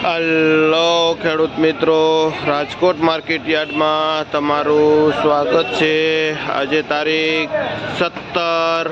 Hello ખેડૂત મિત્રો, Rajkot market યાર્ડમાં તમારું સ્વાગત છે। આજે તારીખ 17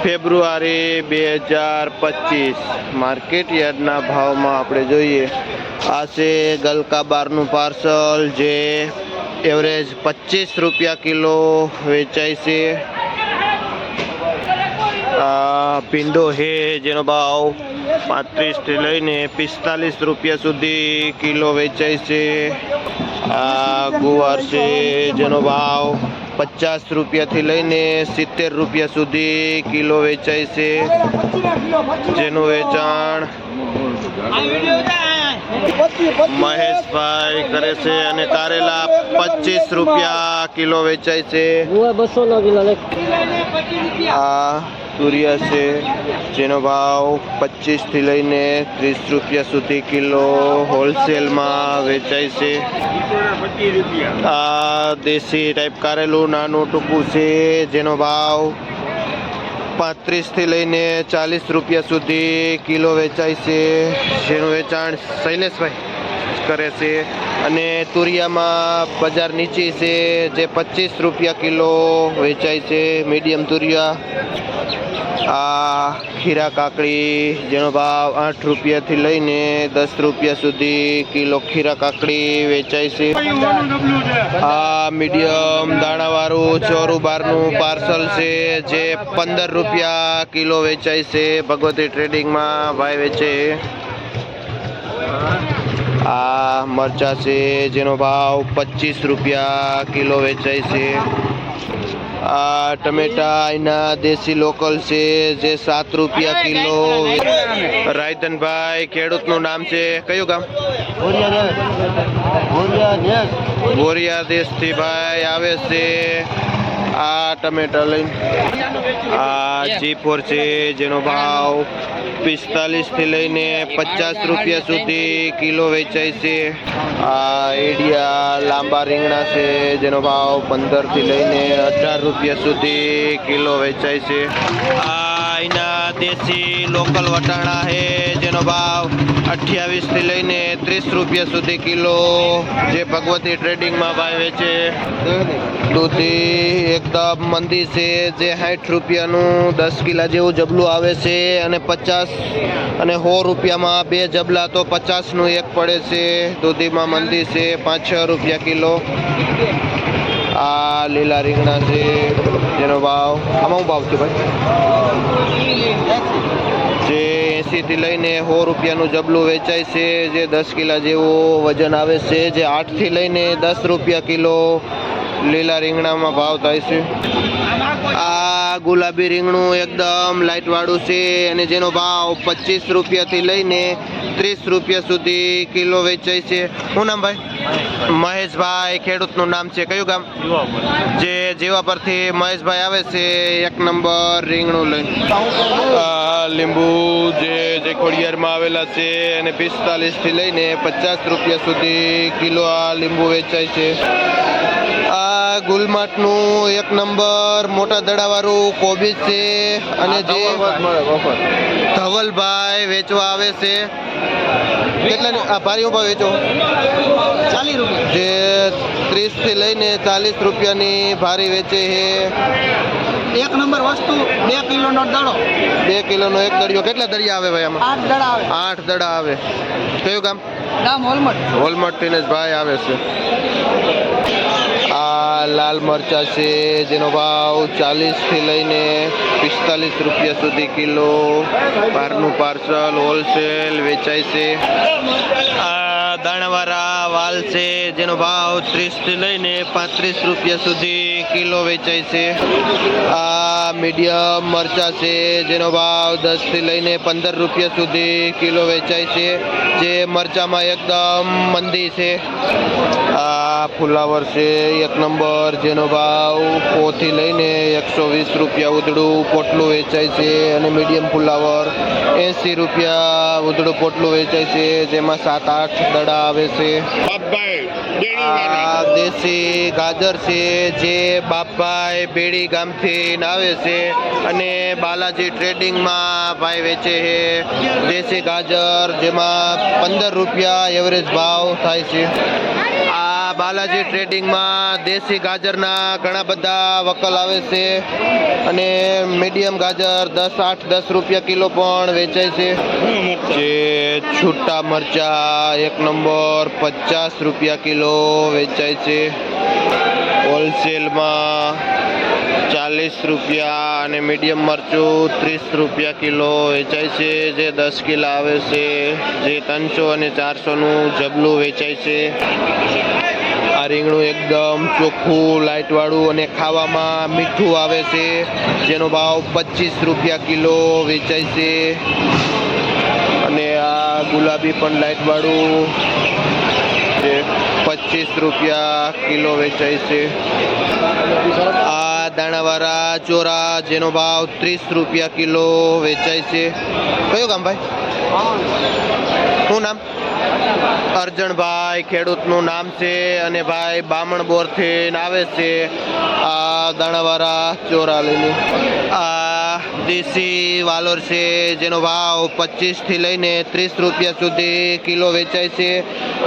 ફેબ્રુઆરી 2025 માર્કેટ યાર્ડના ભાવમાં આપણે જોઈએ। આ છે ગલકા બારનું પાર્સલ જે એવરેજ 25 રૂપિયા કિલો વેચાય છે। ભીંડો હે જેનો ભાવ 35 થી લઈને 45 રૂપિયા સુધી કિલો વેચાય છે। આ ગુવાર છે જેનો ભાવ 50 રૂપિયાથી લઈને 70 રૂપિયા સુધી કિલો વેચાય છે, જેનું વેચાણ મહેશભાઈ કરે છે। અને કારેલા 25 રૂપિયા કિલો વેચાય છે। આ તુરિયા છે જેનો ભાવ 25 થી લઈને 30 રૂપિયા સુધી કિલો હોલસેલમાં વેચાય છે। આ દેશી ટાઈપ કારેલું નાનું ટૂંકું છે જેનો ભાવ 35 થી લઈને 40 રૂપિયા સુધી કિલો વેચાય છે, જેનું વેચાણ શૈલેષભાઈ કરે છે। અને તુરિયામાં બજાર નીચી છે જે 25 રૂપિયા કિલો વેચાય છે, મીડિયમ તુરિયા। આ ખીરા કાકડી જેનો ભાવ 8 રૂપિયાથી લઈને 10 રૂપિયા સુધી કિલો ખીરા કાકડી વેચાય છે। આ મીડિયમ દાણાવાળું ચોરું બારનું પાર્સલ છે જે 15 રૂપિયા કિલો વેચાય છે, ભગવતી ટ્રેડિંગમાં ભાઈ વેચે। આ મરચા છે જેનો ભાવ 25 રૂપિયા કિલો વેચાય છે। આ ટમેટા એના દેશી લોકલ છે જે 7 રૂપિયા કિલો। રાયધનભાઈ ખેડૂતનું નામ છે, કયું ગામ? બોરિયા દેશથી ભાઈ આવે છે આ ટમેટા લઈને। આ G4 છે જેનો ભાવ 45 થી લઈને 50 રૂપિયા સુધી કિલો વેચાય છે। આ એડિયા લાંબા રીંગણા છે જેનો ભાવ 15 થી લઈને 18 રૂપિયા સુધી કિલો વેચાય છે। આ એના દેશી લોકલ વટાણા છે જેનો ભાવ 28 થી લઈને 30 રૂપિયા સુધી કિલો, જે ભગવતી ટ્રેડિંગમાં ભાવ વેચે। દૂધી એકદમ મંદી છે જે 60 રૂપિયાનું 10 કિલા જેવું જબલું આવે છે, અને 50 અને 100 રૂપિયામાં 2 જબલા તો 50નું એક પડે છે। દૂધીમાં મંદી છે 5-6 રૂપિયા કિલો। આ લીલા રીંગણા છે જેનો ભાવ, આમાં શું ભાવ છે ભાઈ? જે 80 થી લઈને 100 રૂપિયાનું જબલું વેચાય છે, જે 10 કિલા જેવું વજન આવે છે, જે 8 થી લઈને 10 રૂપિયા કિલો લીલા રીંગણામાં ભાવ થાય છે। આ ગુલાબી રીંગણું એકદમ લાઇટ વાળું છે અને જેનો ભાવ 25 રૂપિયાથી લઈને 30 રૂપિયા સુધી કિલો વેચાય છે। શું નામ ભાઈ? મહેશભાઈ ખેડૂતનું નામ છે, કયું ગામ? જે જીવા પરથી મહેશભાઈ આવે છે 1 નંબર રીંગણું લઈને। લીંબુ જે ખોડિયારમાં આવેલા છે અને 45 થી લઈને 50 રૂપિયા સુધી કિલો આ લીંબુ વેચાય છે। આ ગુલમાટનું 1 નંબર મોટા દડાવાળું કોબીજ છે, અને જે ધવલભાઈ વેચવા આવે છે। કેટલા આ ભારી ભાવ વેચો? 40 રૂપિયા, જે 30 થી લઈને 40 રૂપિયાની ભારી વેચે છે। 1 નંબર વસ્તુ 2 કિલોનો દડો, 2 કિલોનો એક દડિયો। કેટલા દડિયા આવે ભાઈ આમાં? 8 દડા આવે। 8 દડા આવે। કયું ગામ? ગામ હોલમટ। હોલમટ થી જ ભાઈ આવે છે। આ લાલ મરચા છે જેનો ભાવ 40 થી લઈને 45 રૂપિયા સુધી કિલો, બહારનું પાર્સલ હોલસેલ વેચાય છે। આ દાણાવાળા વાલ છે જેનો ભાવ 30 થી લઈને 35 રૂપિયા સુધી કિલો વેચાય છે। આ મીડિયમ મરચા છે જેનો ભાવ 10 થી લઈને 15 રૂપિયા સુધી કિલો વેચાય છે, જે મરચામાં એકદમ મંદી છે। આ ફુલાવર છે 1 નંબર, જેનો ભાવ 100 થી લઈને 120 રૂપિયા ઉધડું પોટલું વેચાય છે. અને મીડિયમ ફુલાવર 80 રૂપિયા ઉધડું પોટલું વેચાય છે, જેમાં 7-8 દડા આવે છે. આ દેશી ગાજર છે, જે બાપભાઈ બેડી ગામથી આવે છે અને બાલાજી ટ્રેડિંગમાં ભાઈ વેચે છે દેશી ગાજર, જેમાં 15 રૂપિયા એવરેજ ભાવ થાય છે. આ બાલાજી ટ્રેડિંગમાં દેશી ગાજરના ઘણા બધા વકલ આવે છે અને મીડિયમ ગાજર 8-10 રૂપિયા કિલો પણ વેચાય છે. જે છૂટા મરચા 1 નંબર 50 રૂપિયા કિલો વેચાય છે. હોલસેલમાં 40 રૂપિયા અને મીડિયમ મરચું 30 રૂપિયા કિલો વેચાય છે, જે 10 કિલા આવે છે, જે 300 અને 400નું જબલું વેચાય છે. આ રીંગણું એકદમ ચોખ્ખું લાઇટવાળું અને ખાવામાં મીઠું આવે છે, જેનો ભાવ 25 રૂપિયા કિલો વેચાય છે. અને આ ગુલાબી પણ લાઇટવાળું જે 25 રૂપિયા કિલો વેચાય છે. આ દાણાવાળા ચોરા, જેનો ભાવ 30 રૂપિયા કિલો વેચાય છે. કયું ગામ ભાઈ? શું નામ? અરજણભાઈ ખેડૂતનું નામ છે અને ભાઈ બામણ બોરથી આવે છે આ દાણાવાળા ચોરા લઈને. આ દેશી વાલોર છે, જેનો ભાવ 25 થી લઈને 30 રૂપિયા સુધી કિલો વેચાય છે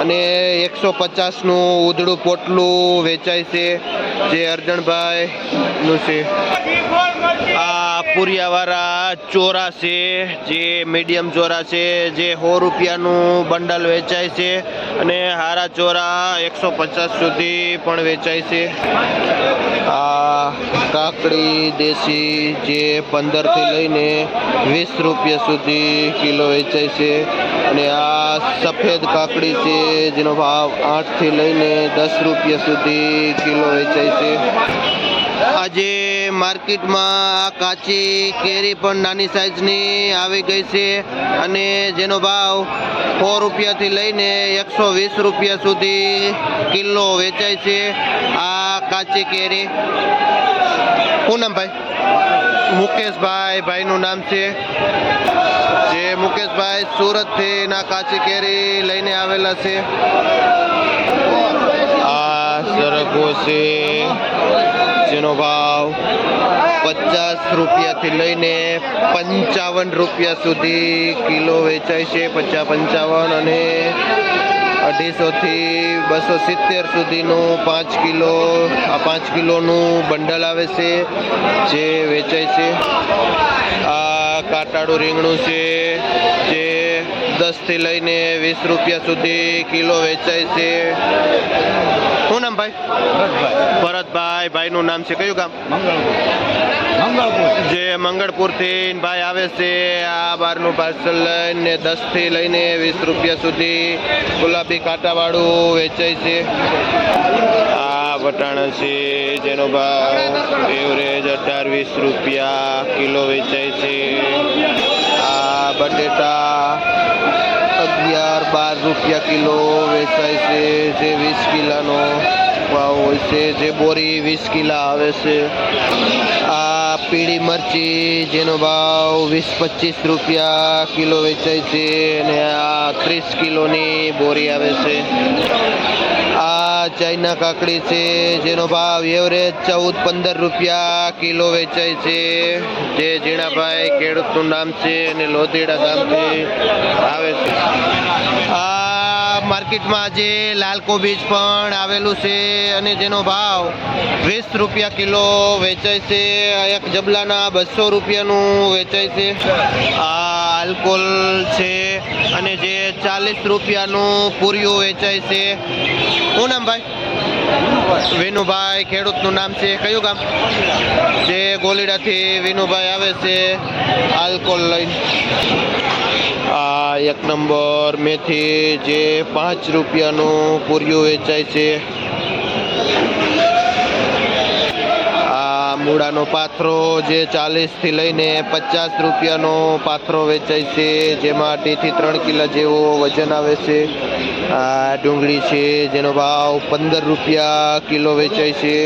અને 150નું ઉધડું પોટલું વેચાય છે, જે અરજણભાઈ નું છે. આ પુરિયાવાળા ચોરા છે, જે મીડિયમ ચોરા છે, જે 100 રૂપિયાનું બંડલ વેચાય છે અને હારા ચોરા 150 સુધી પણ વેચાય છે. આ કાકડી દેશી, જે 15 થી લઈને 20 રૂપિયા સુધી કિલો વેચાય છે. અને આ સફેદ કાકડી છે, જેનો ભાવ 8 થી લઈને 10 રૂપિયા સુધી કિલો વેચાય છે. આજે માર્કેટમાં આ કાચી કેરી પણ નાની સાઈઝની આવી ગઈ છે અને જેનો ભાવ 100 રૂપિયાથી લઈને 120 રૂપિયા સુધી કિલો વેચાય છે. આ કાચી કેરી. શું નામ ભાઈ? મુકેશભાઈ ભાઈનું નામ છે, જે મુકેશભાઈ સુરતથી ના કાચી કેરી લઈને આવેલા છે. આ સરગવો છે, જેનો ભાવ 50 રૂપિયાથી લઈને 55 રૂપિયા સુધી કિલો વેચાય છે. 50-55 અને 250 થી 270 સુધીનું 5 કિલો, આ 5 કિલોનું બંડલ આવે છે, જે વેચાય છે. આ કાટાળું રીંગણું છે, જે 10 થી લઈને 20 રૂપિયા સુધી કિલો વેચાય છે. શું નામ ભાઈ? ભરતભાઈ ભાઈનું નામ છે. કયું ગામ? જે મંગળપુરથી ભાઈ આવે છે. આ બારનું પાર્સલ લઈને 10 થી લઈને 20 રૂપિયા સુધી ગુલાબી કાંટાવાળું વેચાય છે. આ વટાણા છે, જેનો ભાવ એવરેજ 18-20 રૂપિયા કિલો વેચાય છે. આ બટેટા 11-12 રૂપિયા કિલો વેચાય છે, જે 20 કિલાનો ભાવ હોય છે, જે બોરી 20 કિલા આવે છે. આ પીળી મરચી, જેનો ભાવ 20-25 રૂપિયા કિલો વેચાય છે અને આ 30 કિલોની બોરી આવે છે. આ ચાઇના કાકડી છે, જેનો ભાવ એવરેજ 14-15 રૂપિયા કિલો વેચાય છે, જે જીણાભાઈ ખેડૂતનું નામ છે અને લોધીડા ગામથી આવે છે. આ માર્કેટમાં આજે લાલ કોબીજ પણ આવેલું છે અને જેનો ભાવ 20 રૂપિયા કિલો વેચાય છે. એક જબલાના 200 રૂપિયાનું વેચાય છે. આ આલ્કોહોલ છે અને જે 40 રૂપિયાનું પૂરિયું વેચાય છે. શું નામ ભાઈ? વિનુભાઈ ખેડૂતનું નામ છે. કયું ગામ? જે ગોલીડાથી વિનુભાઈ આવે છે આલ્કોહોલ લઈને. આ 1 નંબર મેથી, જે 5 રૂપિયાનું પૂરિયું વેચાય છે. આ મૂળાનો પાથરો, જે 40 થી લઈને 50 રૂપિયાનો પાથરો વેચાય છે, જેમાં 2 થી 3 કિલા જેવો વજન આવે છે. આ ડુંગળી છે જેનો ભાવ 15 રૂપિયા કિલો વેચાય છે.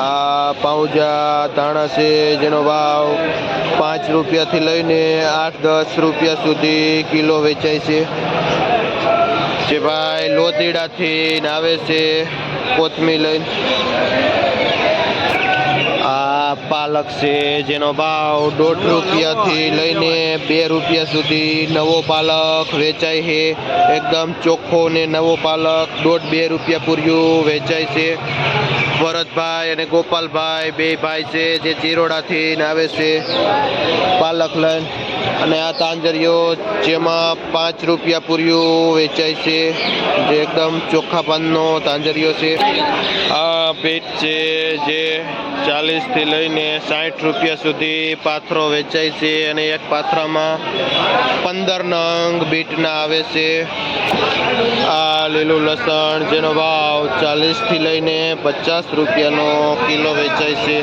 આ પાઉજા ધાણા છે જેનો ભાવ 5 રૂપિયાથી લઈને 8-10 રૂપિયા સુધી કિલો વેચાય છે. જે ભાઈ લોતીડાથી આવે છે કોથમીર લઈને. આ પાલક છે જેનો ભાવ 1.5 રૂપિયાથી લઈને 2 રૂપિયા સુધી નવો પાલક વેચાય છે. એકદમ ચોખ્ખો ને નવો પાલક 1.5-2 રૂપિયા પૂર્યું વેચાય છે. ભરતભાઈ અને ગોપાલભાઈ બે ભાઈ છે જે ચિરોડાથી આવે છે પાલક લઈને. અને આ તાંજરીઓ જેમાં 5 રૂપિયા પૂર્યું વેચાય છે, જે એકદમ ચોખ્ખા પાનનો તાંજરીઓ છે. આ બીટ છે જે 40થી લઈને 60 રૂપિયા સુધી પાથરો વેચાય છે અને એક પાથરામાં 15 નંગ બીટના આવે છે. આ લીલું લસણ જેનો ભાવ 40થી લઈને 50 રૂપિયાનો કિલો વેચાય છે.